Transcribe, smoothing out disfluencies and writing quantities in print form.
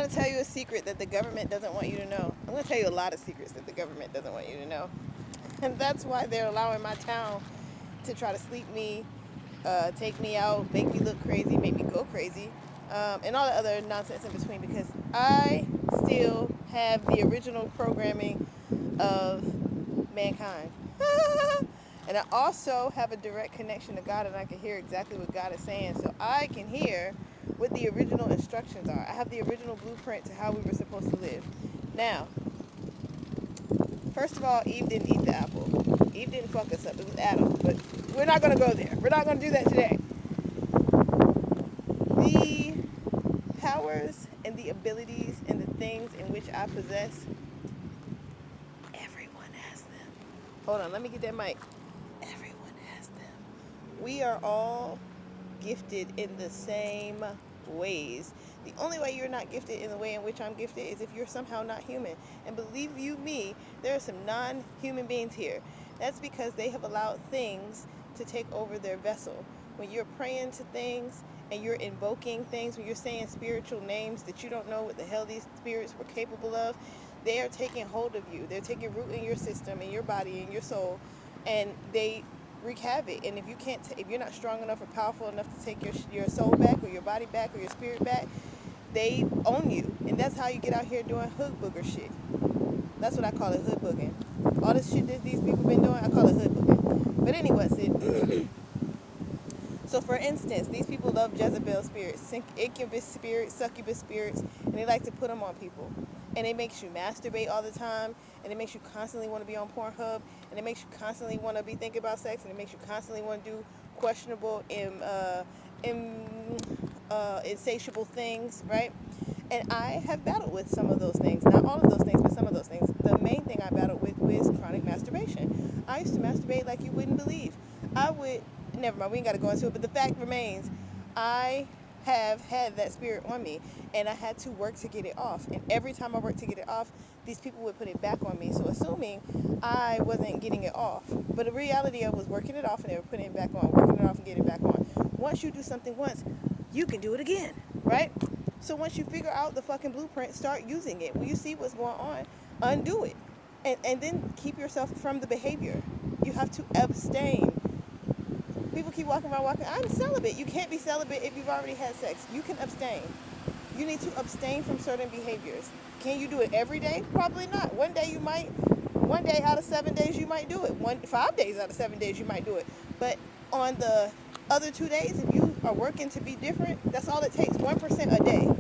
to tell you a secret that the government doesn't want you to know. I'm going to tell you a lot of secrets that the government doesn't want you to know. And that's why they're allowing my town to try to sleep me, take me out, make me look crazy, make me go crazy, and all the other nonsense in between, because I still have the original programming of mankind. And I also have a direct connection to God, and I can hear exactly what God is saying. So I can hear what the original instructions are. I have the original blueprint to how we were supposed to live. Now, first of all, Eve didn't eat the apple. Eve didn't fuck us up. It was Adam. But we're not going to go there. We're not going to do that today. The powers and the abilities and the things in which I possess, everyone has them. Hold on, let me get that mic. Everyone has them. We are all gifted in the same ways. The only way you're not gifted in the way in which I'm gifted is if you're somehow not human. And believe you me, there are some non-human beings here. That's because they have allowed things to take over their vessel. When you're praying to things and you're invoking things, when you're saying spiritual names that you don't know what the hell these spirits were capable of, they are taking hold of you. They're taking root in your system, in your body, in your soul, and they wreak havoc. And if you can't, if you're not strong enough or powerful enough to take your soul back or your body back or your spirit back, they own you. And that's how you get out here doing hood booger shit. That's what I call it, hood booging. All this shit that these people been doing, I call it hood booging. But anyways, so for instance, these people love Jezebel spirits, incubus spirits, succubus spirits, and they like to put them on people. And it makes you masturbate all the time, and it makes you constantly want to be on Pornhub, and it makes you constantly want to be thinking about sex, and it makes you constantly want to do questionable, insatiable things, right? And I have battled with some of those things. Not all of those things, but some of those things. The main thing I battled with was chronic masturbation. I used to masturbate like you wouldn't believe. Never mind, we ain't got to go into it, but the fact remains, I have had that spirit on me, and I had to work to get it off. And every time I worked to get it off, these people would put it back on me. So assuming I wasn't getting it off. But the reality of was working it off, and they were putting it back on, working it off and getting it back on. Once you do something once, you can do it again, right? So once you figure out the fucking blueprint, start using it. When you see what's going on, undo it. And then keep yourself from the behavior. You have to abstain. People keep walking around I'm celibate. You can't be celibate if you've already had sex. You can abstain. You need to abstain from certain behaviors. Can you do it every day? Probably not. One day out of 7 days you might do it. 5 days out of 7 days you might do it. But on the other 2 days, if you are working to be different, that's all it takes. 1% a day.